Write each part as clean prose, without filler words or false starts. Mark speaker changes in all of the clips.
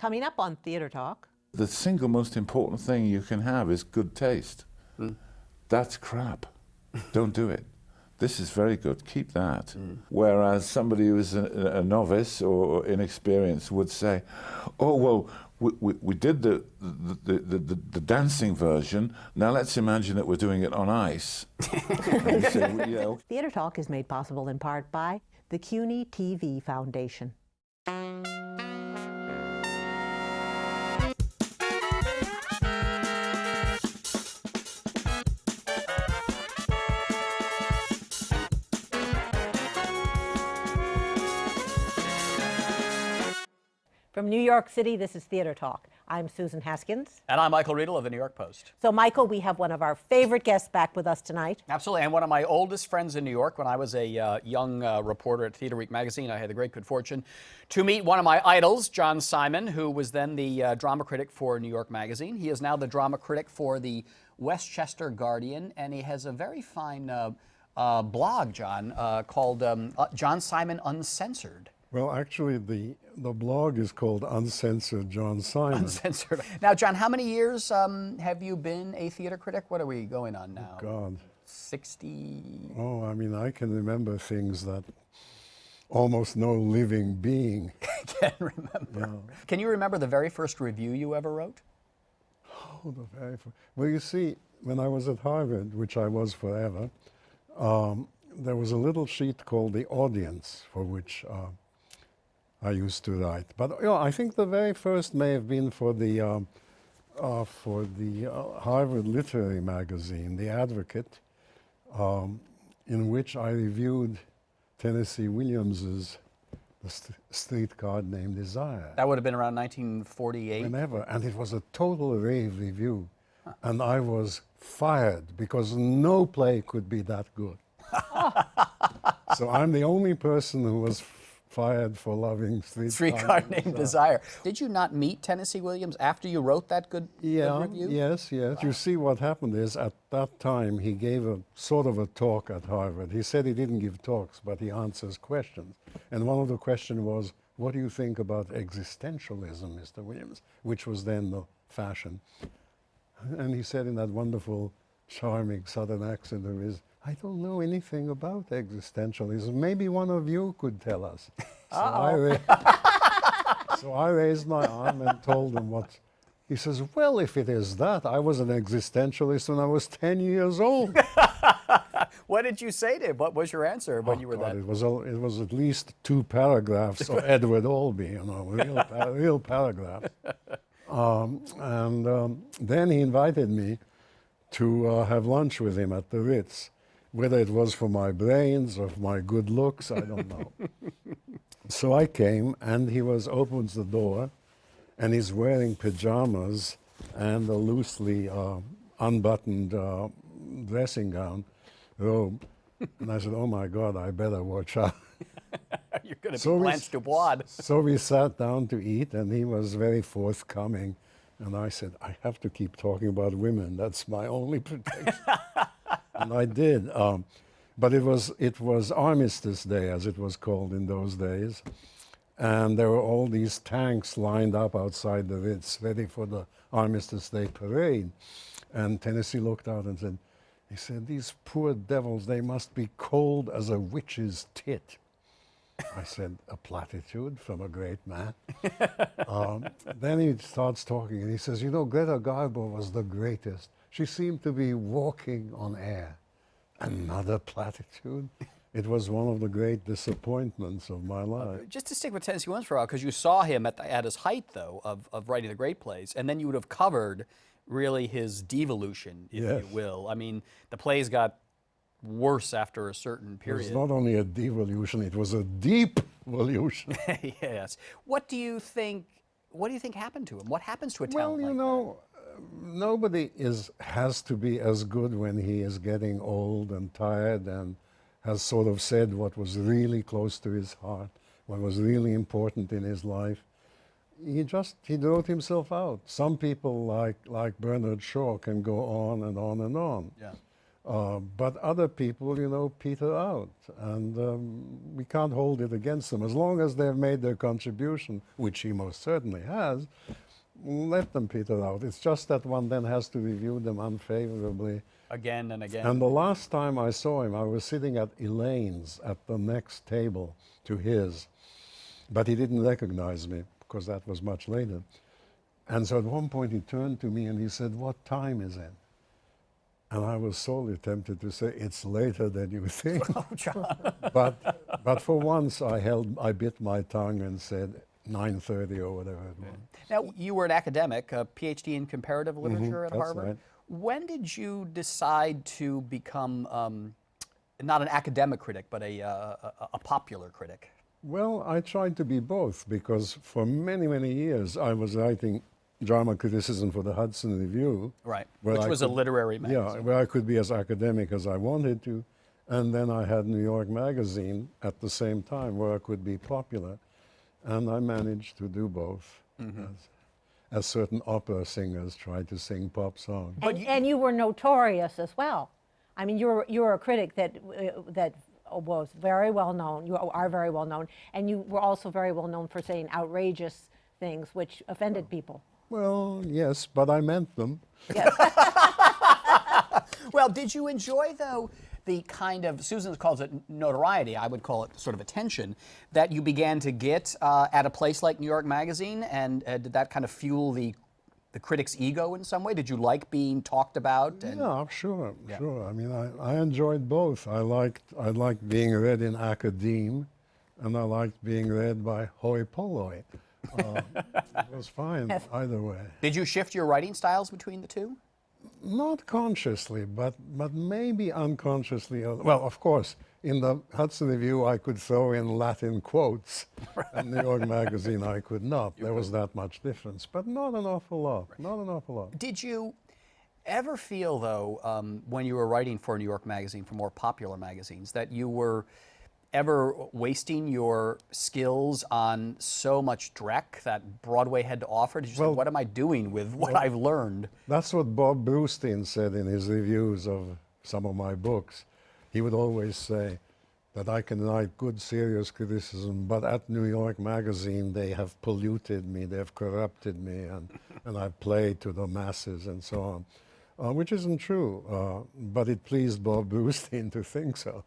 Speaker 1: Coming up on Theatre Talk.
Speaker 2: The single most important thing you can have is good taste. That's crap. Don't do it. This is very good. Keep that. Whereas somebody who's a novice or inexperienced would say, "Oh well, we did the dancing version. Now let's imagine that we're doing it on ice." And say, yeah.
Speaker 1: Theatre Talk is made possible in part by the CUNY TV Foundation. From New York City, this is Theatre Talk. I'm Susan Haskins.
Speaker 3: And I'm Michael Riedel of the New York Post.
Speaker 1: So, Michael, we have one of our favorite guests back with us tonight.
Speaker 3: Absolutely, and one of my oldest friends in New York. When I was a young reporter at Theatre Week magazine, I had the great good fortune to meet one of my idols, John Simon, who was then the drama critic for New York Magazine. He is now the drama critic for the Westchester Guardian, and he has a very fine blog, John, called John Simon Uncensored.
Speaker 4: Well, actually, the blog is called Uncensored John Simon.
Speaker 3: Uncensored. Now, John, how many years have you been a theater critic? What are we going on now?
Speaker 4: Oh, God.
Speaker 3: 60?
Speaker 4: Oh, I mean, I can remember things that almost no living being
Speaker 3: Can remember.
Speaker 4: Yeah.
Speaker 3: Can you remember the very first review you ever wrote?
Speaker 4: Oh, the very first. Well, you see, when I was at Harvard, which I was forever, there was a little sheet called The Audience, for which I used to write. But you know, I think the very first may have been for the Harvard literary magazine, The Advocate, in which I reviewed Tennessee Williams's The Streetcar Named Desire.
Speaker 3: That would have been around 1948.
Speaker 4: Whenever, and it was a total rave review. And I was fired because no play could be that good. So I'm the only person who was fired for loving
Speaker 3: Streetcar Named Desire. Did you not meet Tennessee Williams after you wrote that good review?
Speaker 4: Yes. Wow. You see, what happened is, at that time, he gave a sort of a talk at Harvard. He said he didn't give talks, but he answers questions. And one of the questions was, what do you think about existentialism, Mr. Williams, which was then the fashion. And he said in that wonderful, charming Southern accent of his, I don't know anything about existentialism. Maybe one of you could tell us. So I raised my arm and told him what. He says, well, if it is that, I was an existentialist when I was 10 years old.
Speaker 3: What did you say to him? What was your answer when you were that?
Speaker 4: It was at least 2 paragraphs of Edward Albee, you know, real paragraphs. Then he invited me to have lunch with him at the Ritz. Whether it was for my brains or for my good looks, I don't know. So I came, and he opens the door, and he's wearing pajamas and a loosely unbuttoned dressing gown, robe. And I said, oh my God, I better watch out.
Speaker 3: You're going to be Blanche Dubois.
Speaker 4: So we sat down to eat, and he was very forthcoming. And I said, I have to keep talking about women. That's my only protection. And I did. But it was Armistice Day, as it was called in those days. And there were all these tanks lined up outside the Ritz, ready for the Armistice Day parade. And Tennessee looked out and said, these poor devils, they must be cold as a witch's tit. I said, a platitude from a great man. Then he starts talking, and he says, you know, Greta Garbo was the greatest. She seemed to be walking on air. Another platitude. It was one of the great disappointments of my life.
Speaker 3: Just to stick with Tennessee Williams for a while, because you saw him at his height, though, of writing the great plays, and then you would have covered, really, his devolution, if you will. I mean, the plays got worse after a certain period.
Speaker 4: It was not only a devolution, it was a deep evolution.
Speaker 3: Yes. What do you think happened to him? What happens to a talent like that?
Speaker 4: Well, you know, nobody has to be as good when he is getting old and tired and has sort of said what was really close to his heart, what was really important in his life. He wrote himself out. Some people like Bernard Shaw can go on and on and on.
Speaker 3: Yeah.
Speaker 4: But other people, you know, peter out, and we can't hold it against them. As long as they've made their contribution, which he most certainly has, let them peter out. It's just that one then has to review them unfavorably.
Speaker 3: Again and again.
Speaker 4: And the last time I saw him, I was sitting at Elaine's at the next table to his, but he didn't recognize me because that was much later. And so at one point he turned to me and he said, "What time is it?" And I was sorely tempted to say, "It's later than you think."
Speaker 3: Oh, John.
Speaker 4: But for once I bit my tongue and said 9:30 or whatever it was.
Speaker 3: Now, you were an academic, a PhD in comparative literature at
Speaker 4: that's
Speaker 3: Harvard.
Speaker 4: right.
Speaker 3: When did you decide to become not an academic critic, but a popular critic?
Speaker 4: Well, I tried to be both because for many, many years I was writing drama criticism for the Hudson Review.
Speaker 3: Right,
Speaker 4: where
Speaker 3: which
Speaker 4: I
Speaker 3: was a
Speaker 4: could-
Speaker 3: literary magazine.
Speaker 4: Yeah, where I could be as academic as I wanted to. And then I had New York Magazine at the same time where I could be popular. And I managed to do both, as certain opera singers try to sing pop songs.
Speaker 1: And you were notorious as well. I mean, you were a critic that was very well known. You are very well known, and you were also very well known for saying outrageous things which offended people.
Speaker 4: Well, yes, but I meant them.
Speaker 1: Yes.
Speaker 3: Well, did you enjoy, though, the kind of, Susan calls it notoriety, I would call it sort of attention, that you began to get at a place like New York Magazine? And did that kind of fuel the critic's ego in some way? Did you like being talked about? And
Speaker 4: Yeah, sure. I mean, I enjoyed both. I liked being read in academe, and I liked being read by hoi polloi. It was fine either way.
Speaker 3: Did you shift your writing styles between the two?
Speaker 4: Not consciously, but maybe unconsciously. Well, of course, in the Hudson Review, I could throw in Latin quotes. In New York Magazine, I could not. There was that much difference, but not an awful lot. Not an awful lot.
Speaker 3: Did you ever feel, though, when you were writing for New York Magazine, for more popular magazines, that you were ever wasting your skills on so much dreck that Broadway had to offer? Did you say, what am I doing with what I've learned?
Speaker 4: That's what Bob Brustein said in his reviews of some of my books. He would always say that I can write good, serious criticism, but at New York Magazine, they have polluted me, they have corrupted me, and I've played to the masses and so on. Which isn't true, but it pleased Bob Brustein to think so.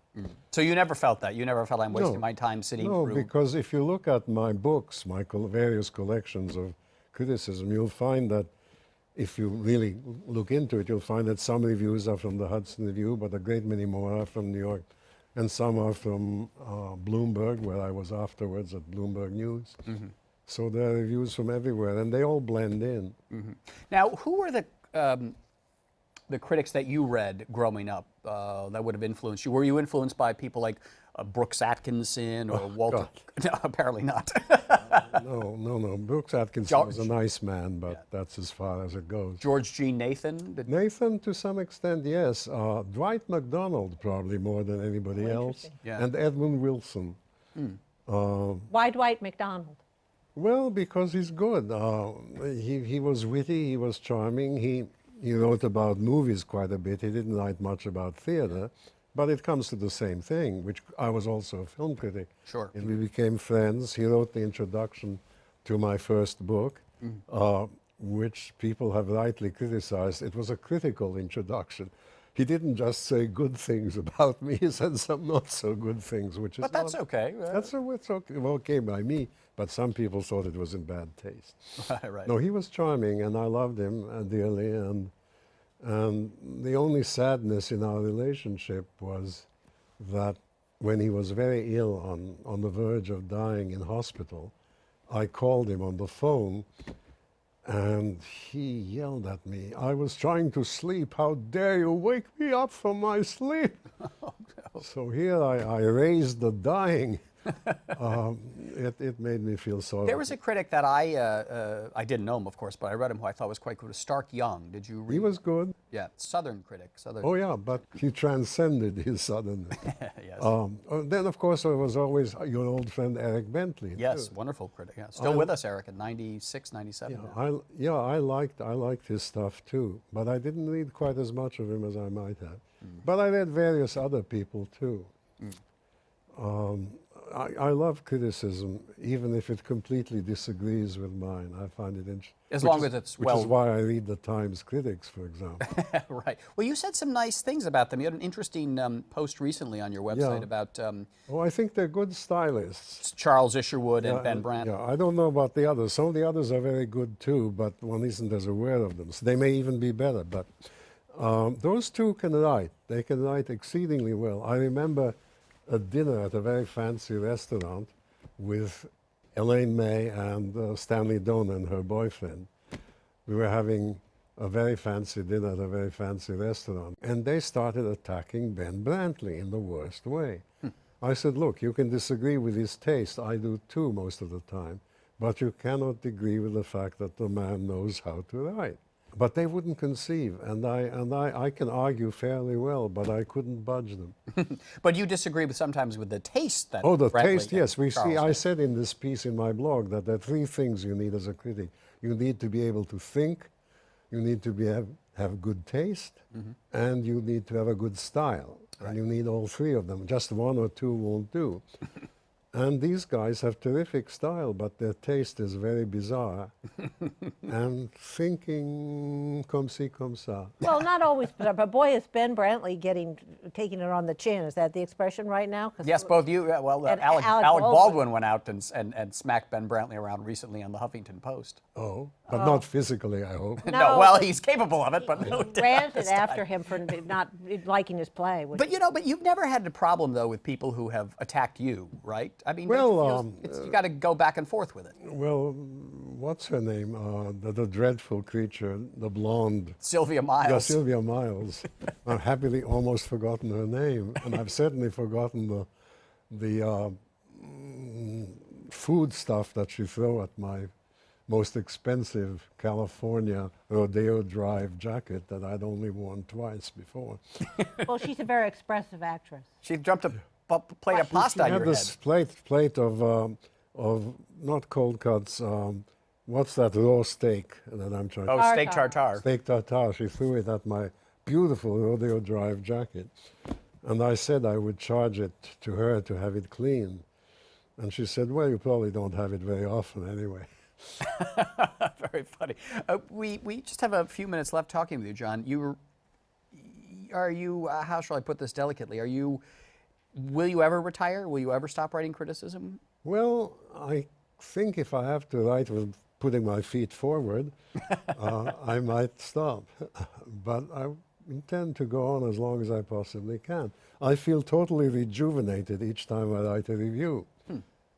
Speaker 3: So you never felt that? You never felt I'm wasting
Speaker 4: No.
Speaker 3: my time sitting
Speaker 4: No,
Speaker 3: through?
Speaker 4: because if you look at my books, my various collections of criticism, you'll find that if you really look into it, you'll find that some reviews are from the Hudson Review, but a great many more are from New York, and some are from Bloomberg, where I was afterwards at Bloomberg News. So there are reviews from everywhere, and they all blend in.
Speaker 3: Now, who were the critics that you read growing up that would have influenced you? Were you influenced by people like Brooks Atkinson or Walter? No, apparently not.
Speaker 4: No. Brooks Atkinson was a nice man, but that's as far as it goes.
Speaker 3: George G. Nathan?
Speaker 4: Nathan, to some extent, yes. Dwight MacDonald, probably more than anybody else.
Speaker 3: Yeah.
Speaker 4: And Edmund Wilson.
Speaker 1: Why Dwight MacDonald?
Speaker 4: Well, because he's good. He was witty, he was charming. He wrote about movies quite a bit. He didn't write much about theater, but it comes to the same thing, which I was also a film critic.
Speaker 3: Sure.
Speaker 4: And we became friends. He wrote the introduction to my first book, which people have rightly criticized. It was a critical introduction. He didn't just say good things about me, he said some not so good things, which is
Speaker 3: But that's okay.
Speaker 4: it's okay by me, but some people thought it was in bad taste.
Speaker 3: Right.
Speaker 4: No, he was charming, and I loved him dearly, and the only sadness in our relationship was that when he was very ill, on the verge of dying in hospital, I called him on the phone, and he yelled at me, "I was trying to sleep. How dare you wake me up from my sleep?" So here I raised the dying. It made me feel sorry.
Speaker 3: There was a critic that I didn't know him, of course, but I read him who I thought was quite good, Stark Young. Did you read
Speaker 4: He was good.
Speaker 3: Yeah, Southern critic.
Speaker 4: Oh yeah, but he transcended his southernness.
Speaker 3: Yes.
Speaker 4: Then of course there was always your old friend Eric Bentley.
Speaker 3: Yes,
Speaker 4: too.
Speaker 3: wonderful critic. Yeah. Still with us, Eric, in 96, 97.
Speaker 4: I liked his stuff too, but I didn't read quite as much of him as I might have. But I read various other people too. I love criticism, even if it completely disagrees with mine. I find it interesting.
Speaker 3: As long as it's well...
Speaker 4: Which is why I read the Times critics, for example.
Speaker 3: Right. Well, you said some nice things about them. You had an interesting post recently on your website about...
Speaker 4: Oh, I think they're good stylists.
Speaker 3: Charles Isherwood and Ben Brandt.
Speaker 4: Yeah, I don't know about the others. Some of the others are very good too, but one isn't as aware of them. So they may even be better, but those two can write. They can write exceedingly well. I remember a dinner at a very fancy restaurant with Elaine May and Stanley Donen and her boyfriend. We were having a very fancy dinner at a very fancy restaurant, and they started attacking Ben Brantley in the worst way. I said, look, you can disagree with his taste. I do too most of the time. But you cannot agree with the fact that the man knows how to write. But they wouldn't conceive, and I can argue fairly well, but I couldn't budge them.
Speaker 3: But you disagree with sometimes with the taste that...
Speaker 4: Oh, the
Speaker 3: Brantley
Speaker 4: taste, yes. We
Speaker 3: Charles
Speaker 4: see. I
Speaker 3: did.
Speaker 4: said in this piece in my blog that there are three things you need as a critic. You need to be able to think, you need to have good taste, and you need to have a good style. Right. And you need all three of them. Just one or two won't do. And these guys have terrific style, but their taste is very bizarre. And thinking comme ci, comme ça.
Speaker 1: Well, not always, but boy, is Ben Brantley taking it on the chin. Is that the expression right now?
Speaker 3: Yes, both you. Well,
Speaker 1: And
Speaker 3: Alec
Speaker 1: Alec
Speaker 3: Baldwin went out and smacked Ben Brantley around recently on the Huffington Post.
Speaker 4: Oh, but not physically, I hope.
Speaker 3: No, well, he's capable of it, but no.
Speaker 1: Ranted after him for not liking his play.
Speaker 3: But you've never had a problem though with people who have attacked you, right? I mean,
Speaker 4: well,
Speaker 3: you got to go back and forth with it.
Speaker 4: Well, what's her name? The dreadful creature, the blonde.
Speaker 3: Sylvia Miles.
Speaker 4: Yeah, Sylvia Miles. I've happily almost forgotten her name, and I've certainly forgotten the food stuff that she threw at my most expensive California Rodeo Drive jacket that I'd only worn twice before.
Speaker 1: Well, she's a very expressive actress.
Speaker 3: She jumped a plate of pasta on your
Speaker 4: had this plate of not cold cuts. What's that raw steak that I'm trying?
Speaker 3: Oh,
Speaker 4: to...
Speaker 3: steak tartare.
Speaker 4: Steak tartare. She threw it at my beautiful Rodeo Drive jacket, and I said I would charge it to her to have it cleaned, and she said, "Well, you probably don't have it very often anyway."
Speaker 3: Very funny. We just have a few minutes left talking with you, John. Are you? How shall I put this delicately? Will you ever retire? Will you ever stop writing criticism?
Speaker 4: Well, I think if I have to write with putting my feet forward, I might stop. But I intend to go on as long as I possibly can. I feel totally rejuvenated each time I write a review,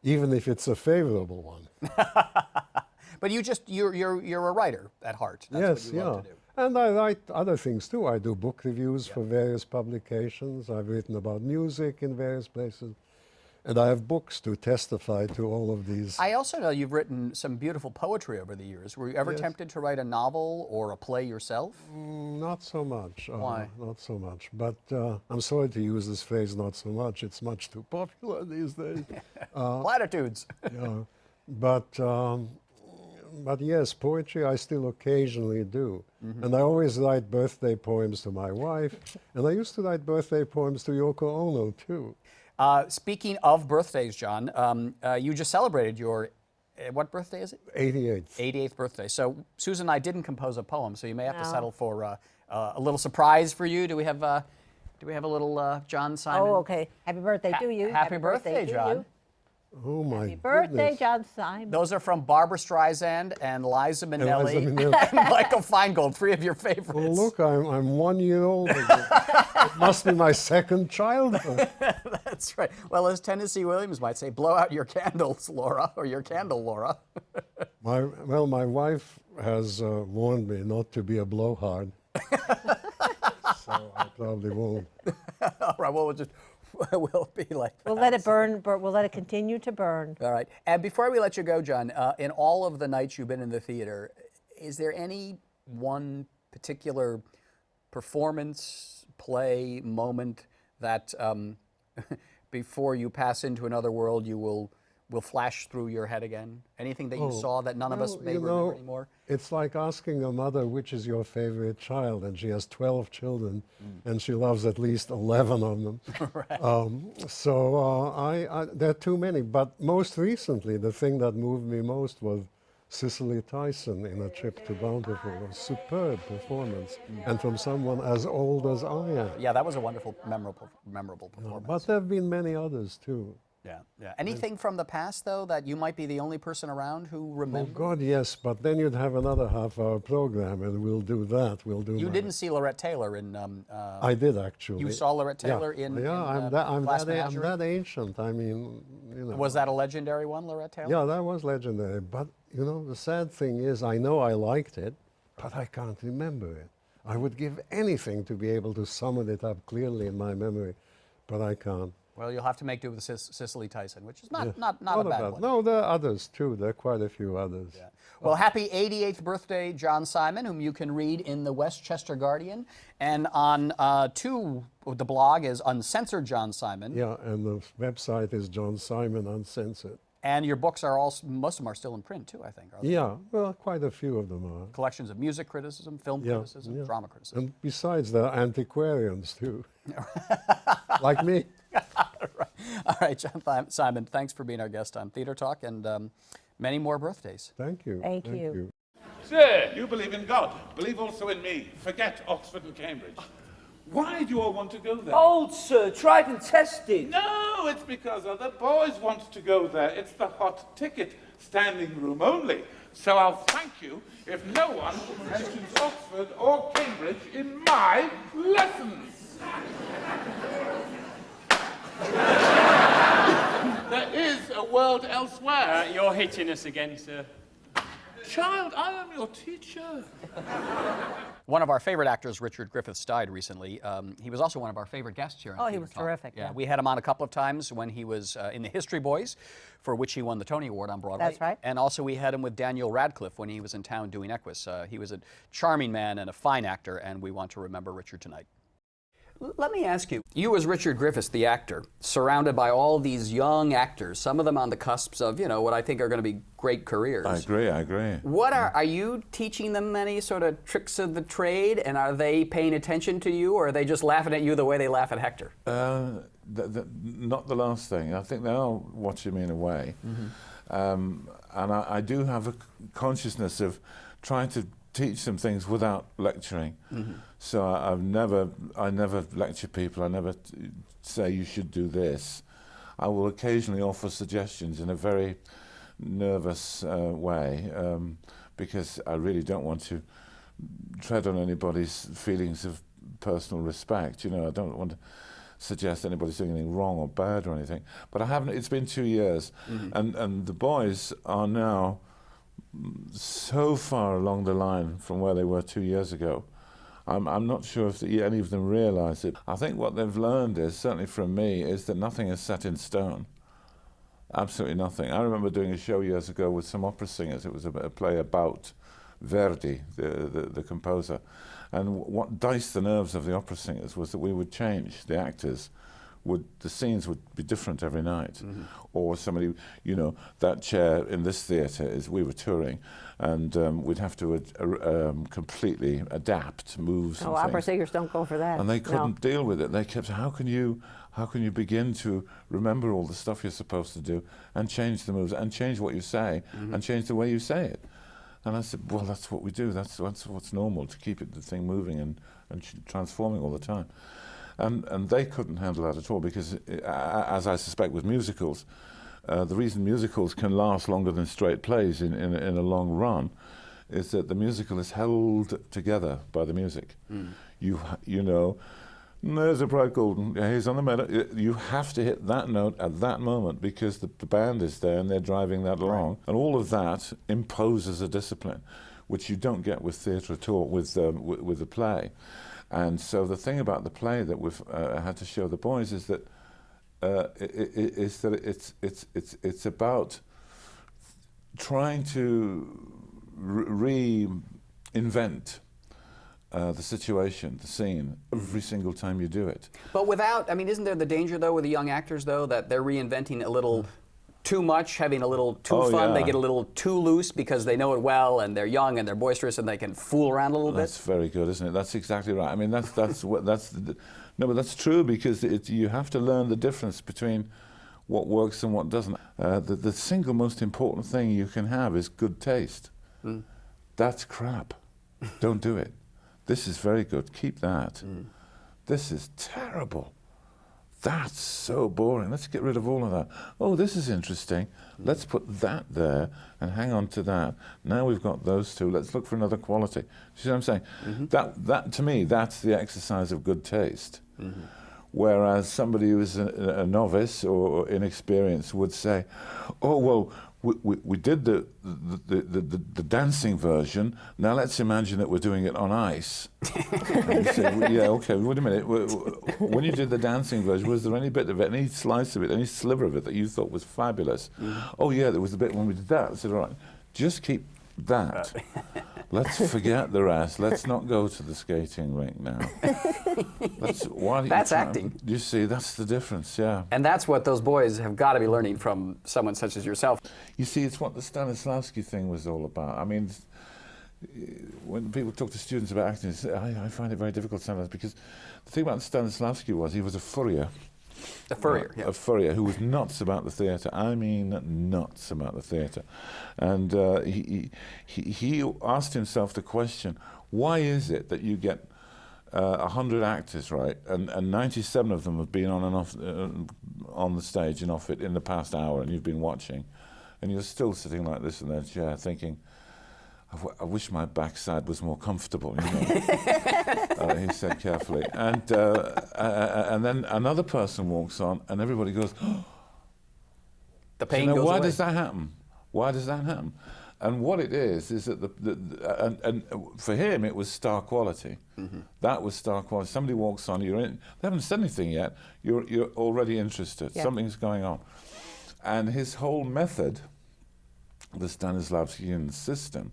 Speaker 4: even if it's a favorable one.
Speaker 3: But you're a writer at heart. That's what you love to do.
Speaker 4: And I write other things too. I do book reviews for various publications. I've written about music in various places. And I have books to testify to all of these.
Speaker 3: I also know you've written some beautiful poetry over the years. Were you ever tempted to write a novel or a play yourself?
Speaker 4: Not so much.
Speaker 3: Why?
Speaker 4: Not so much. But I'm sorry to use this phrase, not so much. It's much too popular these days.
Speaker 3: Platitudes.
Speaker 4: Yeah. But yes, poetry I still occasionally do. And I always write birthday poems to my wife. And I used to write birthday poems to Yoko Ono, too.
Speaker 3: Speaking of birthdays, John, you just celebrated your, what birthday is it?
Speaker 4: 88th.
Speaker 3: 88th birthday. So Susan and I didn't compose a poem, so you may have to settle for a little surprise for you. Do we have a little John Simon?
Speaker 1: Oh, okay. Happy birthday to you.
Speaker 3: Happy birthday,
Speaker 1: to
Speaker 3: John.
Speaker 1: you.
Speaker 4: Oh, my
Speaker 1: Happy birthday,
Speaker 4: goodness.
Speaker 1: John Simon.
Speaker 3: Those are from Barbara Streisand and Liza Minnelli
Speaker 4: Liza Minnelli.
Speaker 3: and Michael Feingold, three of your favorites.
Speaker 4: Well, look, I'm 1 year old. It must be my second childhood.
Speaker 3: That's right. Well, as Tennessee Williams might say, blow out your candles, Laura, or your candle, Laura.
Speaker 4: My wife has warned me not to be a blowhard. So I probably won't.
Speaker 3: All right, well, we'll be like that.
Speaker 1: We'll let it burn, we'll let it continue to burn.
Speaker 3: All right. And before we let you go, John, in all of the nights you've been in the theater, is there any one particular performance, play, moment that before you pass into another world you will will flash through your head again? Anything that you
Speaker 4: Oh,
Speaker 3: saw that none of us
Speaker 4: well,
Speaker 3: may
Speaker 4: you
Speaker 3: remember
Speaker 4: know,
Speaker 3: anymore?
Speaker 4: It's like asking a mother which is your favorite child, and she has 12 children, and she loves at least 11 of them. There are too many. But most recently, the thing that moved me most was Cicely Tyson in A Trip to Bountiful. A superb performance, and from someone as old as I am.
Speaker 3: Yeah, that was a wonderful, memorable performance.
Speaker 4: But there have been many others too.
Speaker 3: Yeah, yeah. Anything from the past, though, that you might be the only person around who
Speaker 4: Oh
Speaker 3: remembers?
Speaker 4: God, yes, but then you'd have another half-hour program, and we'll do that. We'll do.
Speaker 3: You didn't see Lorette Taylor in...
Speaker 4: I did, actually.
Speaker 3: You saw Lorette Taylor in
Speaker 4: I'm
Speaker 3: Glass
Speaker 4: that
Speaker 3: Menagerie?
Speaker 4: ancient. I mean, you know.
Speaker 3: Was that a legendary one, Lorette Taylor?
Speaker 4: Yeah, that was legendary. But, you know, the sad thing is, I know I liked it, but I can't remember it. I would give anything to be able to summon it up clearly in my memory, but I can't.
Speaker 3: Well, you'll have to make do with Cicely Tyson, which is not a bad one.
Speaker 4: No, there are others, too. There are quite a few others.
Speaker 3: Yeah. Well, happy 88th birthday, John Simon, whom you can read in the Westchester Guardian. And on the blog is Uncensored John Simon.
Speaker 4: Yeah, and the website is John Simon Uncensored.
Speaker 3: And your books are most of them are still in print, too, I think, are they?
Speaker 4: Yeah, well, quite a few of them are.
Speaker 3: Collections of music criticism, film criticism, drama criticism.
Speaker 4: And besides, there are antiquarians, too. Like me.
Speaker 3: All right, John Simon, thanks for being our guest on Theater Talk, and many more birthdays.
Speaker 4: Thank you.
Speaker 1: Thank you.
Speaker 5: Sir, you believe in God. Believe also in me. Forget Oxford and Cambridge. Why do you all want to go there?
Speaker 6: Old, sir, tried and tested.
Speaker 5: No, it's because other boys want to go there. It's the hot ticket, standing room only. So I'll thank you if no one mentions Oxford or Cambridge in my lessons. There is a world elsewhere.
Speaker 6: You're hitting us again, sir.
Speaker 5: Child, I am your teacher.
Speaker 3: One of our favorite actors, Richard Griffiths, died recently. He was also one of our favorite guests here on
Speaker 1: Oh, he
Speaker 3: Theater
Speaker 1: was
Speaker 3: Talk.
Speaker 1: terrific,
Speaker 3: Yeah,
Speaker 1: yeah.
Speaker 3: we had him on a couple of times when he was in The History Boys, for which he won the Tony Award on Broadway.
Speaker 1: That's right.
Speaker 3: And also we had him with Daniel Radcliffe when he was in town doing Equus. He was a charming man and a fine actor, and we want to remember Richard tonight. Let me ask you, you as Richard Griffiths, the actor, surrounded by all these young actors, some of them on the cusps of, you know, what I think are going to be great careers.
Speaker 2: I agree.
Speaker 3: What are you teaching them any sort of tricks of the trade, and are they paying attention to you, or are they just laughing at you the way they laugh at Hector?
Speaker 2: Not the last thing. I think they are watching me in a way. And I do have a consciousness of trying to teach them things without lecturing. So I never lecture people. I never say you should do this. I will occasionally offer suggestions in a very nervous way, because I really don't want to tread on anybody's feelings of personal respect. You know, I don't want to suggest anybody's doing anything wrong or bad or anything. But I haven't. It's been 2 years, and the boys are now so far along the line from where they were 2 years ago. I'm not sure if any of them realise it. I think what they've learned is, certainly from me, is that nothing is set in stone. Absolutely nothing. I remember doing a show years ago with some opera singers. It was a play about Verdi, the composer. And what diced the nerves of the opera singers was that we would change, the actors. The scenes would be different every night. Or somebody, you know, that chair in this theatre we were touring, and we'd have to completely adapt moves and
Speaker 1: Opera
Speaker 2: things.
Speaker 1: singers don't go for that.
Speaker 2: And they couldn't deal with it. They kept, how can you begin to remember all the stuff you're supposed to do and change the moves and change what you say and change the way you say it? And I said, well, that's what we do. That's what's normal, to keep the thing moving and transforming all the time. And they couldn't handle that at all, because, as I suspect with musicals, the reason musicals can last longer than straight plays in a long run is that the musical is held together by the music. You know, there's a bright golden, he's on the meadow. You have to hit that note at that moment, because the band is there and they're driving that along. And all of that imposes a discipline, which you don't get with theatre at all, with the play. And so the thing about the play that we've had to show the boys is that it's about trying to reinvent the situation, the scene, every single time you do it.
Speaker 3: But without, I mean, isn't there the danger, though, with the young actors, though, that they're reinventing a little too much, having a little too fun. They get a little too loose because they know it well, and they're young and they're boisterous, and they can fool around a little bit.
Speaker 2: That's very good, isn't it? That's exactly right. I mean, no, but that's true, because you have to learn the difference between what works and what doesn't. The single most important thing you can have is good taste. That's crap. Don't do it. This is very good. Keep that. This is terrible. That's so boring. Let's get rid of all of that. Oh, this is interesting. Let's put that there and hang on to that. Now we've got those two. Let's look for another quality. Do you see what I'm saying? That to me, that's the exercise of good taste. Whereas somebody who is a novice or inexperienced would say, "Oh well, we did the dancing version. Now let's imagine that we're doing it on ice." And you say, well, "Yeah, okay. Wait a minute. When you did the dancing version, was there any bit of it, any slice of it, any sliver of it that you thought was fabulous?" "Oh yeah, there was a bit when we did that." I said, "All right, just keep that. Let's forget the rest. Let's not go to the skating rink now."
Speaker 3: That's acting.
Speaker 2: You see, that's the difference, yeah.
Speaker 3: And that's what those boys have got to be learning from someone such as yourself.
Speaker 2: You see, it's what the Stanislavsky thing was all about. I mean, when people talk to students about acting, I find it very difficult sometimes, because the thing about Stanislavsky was he was a furrier.
Speaker 3: A furrier, yeah.
Speaker 2: A furrier who was nuts about the theatre. I mean, nuts about the theatre. And he asked himself the question, why is it that you get 100 actors, right, and 97 of them have been on and off on the stage and off it in the past hour, and you've been watching, and you're still sitting like this in their chair thinking, I wish my backside was more comfortable, you know. He said carefully. And then another person walks on, and everybody goes, "Oh."
Speaker 3: The pain goes
Speaker 2: why
Speaker 3: away.
Speaker 2: does that happen? Why does that happen? And what it is that and for him it was star quality. That was star quality. Somebody walks on, they haven't said anything yet. You're already interested. Yeah. Something's going on. And his whole method, the Stanislavskian system,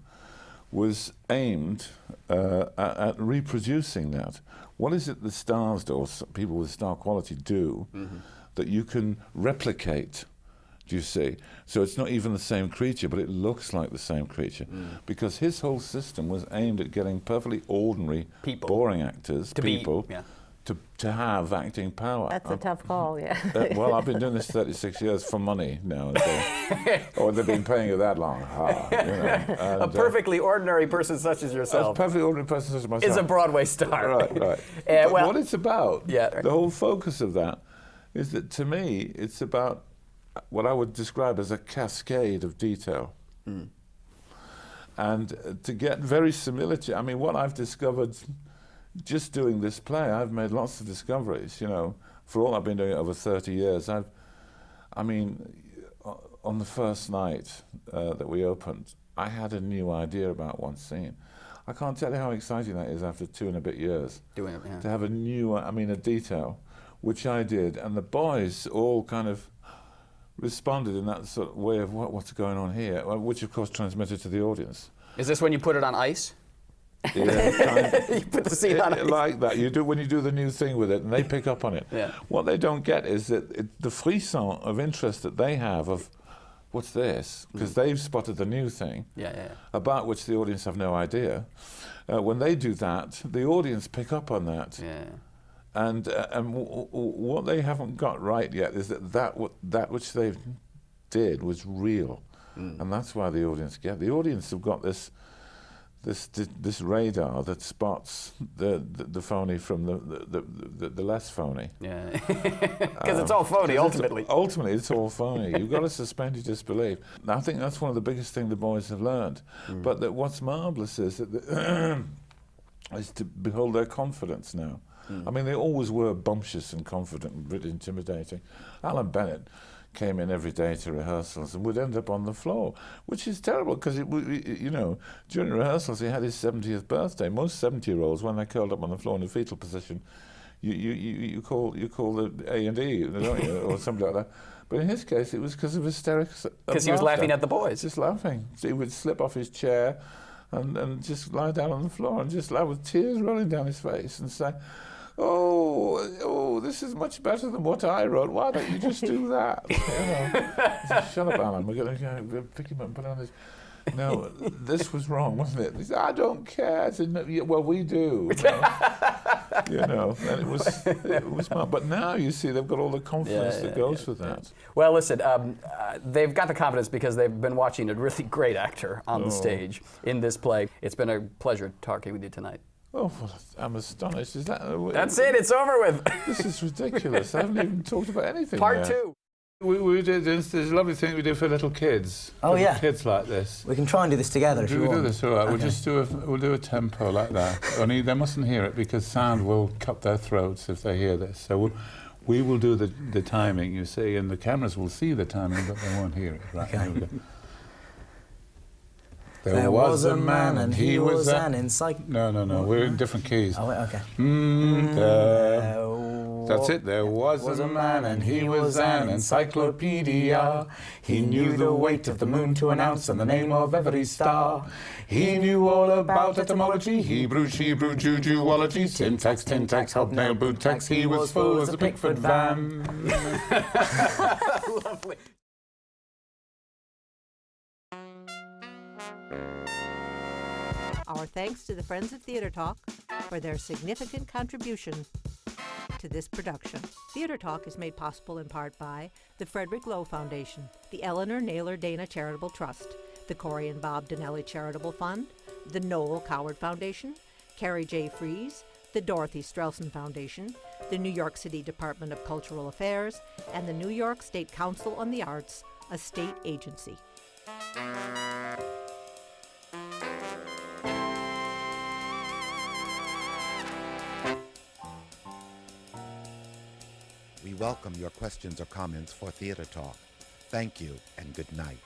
Speaker 2: was aimed at reproducing that. What is it the stars do, or people with star quality do, that you can replicate? Do you see? So it's not even the same creature, but it looks like the same creature. Because his whole system was aimed at getting perfectly ordinary, boring actors, to have acting power.
Speaker 1: That's a tough call, yeah.
Speaker 2: Well, I've been doing this 36 years for money now. Or they've been paying you that long. You know,
Speaker 3: a perfectly ordinary person such as yourself.
Speaker 2: A perfectly ordinary person such as myself.
Speaker 3: Is a Broadway star.
Speaker 2: Right. But well, what it's about, the whole focus of that, is that to me, it's about what I would describe as a cascade of detail. And to get very similitude, I mean, what I've discovered just doing this play, I've made lots of discoveries, you know. For all I've been doing it over 30 years, I mean, on the first night that we opened, I had a new idea about one scene. I can't tell you how exciting that is after 2 and a bit years.
Speaker 3: Doing it, yeah.
Speaker 2: To have a new, a detail, which I did, and the boys all kind of responded in that sort of way of what's going on here, which of course transmitted to the audience.
Speaker 3: Is this when you put it on ice?
Speaker 2: Yeah,
Speaker 3: you put the scene on ice.
Speaker 2: Like that. You do when you do the new thing with it, and they pick up on it.
Speaker 3: Yeah.
Speaker 2: What they don't get is that the frisson of interest that they have of what's this, because they've spotted the new thing, about which the audience have no idea. When they do that, the audience pick up on that.
Speaker 3: Yeah.
Speaker 2: And what they haven't got right yet is that which they did was real, and that's why the audience get. The audience have got this radar that spots the phony from the less phony.
Speaker 3: Yeah, because it's all phony ultimately.
Speaker 2: Ultimately, it's all phony. You've got to suspend your disbelief. And I think that's one of the biggest things the boys have learned. But that what's marvelous is that is to behold their confidence now. I mean, they always were bumptious and confident and a bit intimidating. Alan Bennett came in every day to rehearsals and would end up on the floor, which is terrible because, you know, during rehearsals he had his 70th birthday. Most 70-year-olds, when they're curled up on the floor in a fetal position, you call the A&E, don't you, or something like that. But in his case, it was because of hysterics.
Speaker 3: Because he was laughing at the boys.
Speaker 2: Just laughing. So he would slip off his chair and just lie down on the floor and just laugh with tears rolling down his face and say, oh, this is much better than what I wrote. Why don't you just do that? You know, shut up, Alan. We're going to pick him up and put on this. No, this was wrong, wasn't it? He said, I don't care. I said, no, yeah, well, we do. You know, and it was smart. But now you see they've got all the confidence that goes with that.
Speaker 3: Well, listen, they've got the confidence because they've been watching a really great actor on the stage in this play. It's been a pleasure talking with you tonight.
Speaker 2: Oh, well, I'm astonished. Is that?
Speaker 3: That's it. It's over with.
Speaker 2: This is ridiculous. I haven't even talked about anything
Speaker 3: Part
Speaker 2: yet.
Speaker 3: 2.
Speaker 2: We did this lovely thing we do for little kids.
Speaker 7: Oh, yeah.
Speaker 2: Kids like this.
Speaker 7: We can try and do this together if you
Speaker 2: We'll
Speaker 7: want.
Speaker 2: do this, all right.
Speaker 7: Okay.
Speaker 2: We'll do a tempo like that. Only they mustn't hear it because sound will cut their throats if they hear this. So we will do the timing, you see, and the cameras will see the timing, but they won't hear it. Right,
Speaker 7: Okay.
Speaker 2: here we go. There was a man and he was
Speaker 7: an encyclopedia.
Speaker 2: No, we're in different keys.
Speaker 7: Oh, wait, okay.
Speaker 2: That's it. There was a man and he was an encyclopedia. He knew the weight of the moon to an ounce and the name of every star. He knew all about etymology, Hebrew, Jujuology, syntax, hobnail, boot tax. He was full as a Pickford van.
Speaker 3: Lovely.
Speaker 1: Our thanks to the Friends of Theatre Talk for their significant contribution to this production. Theatre Talk is made possible in part by the Frederick Lowe Foundation, the Eleanor Naylor Dana Charitable Trust, the Corey and Bob Donnelly Charitable Fund, the Noel Coward Foundation, Carrie J. Fries, the Dorothy Strelson Foundation, the New York City Department of Cultural Affairs, and the New York State Council on the Arts, a state agency.
Speaker 8: We welcome your questions or comments for Theatre Talk. Thank you and good night.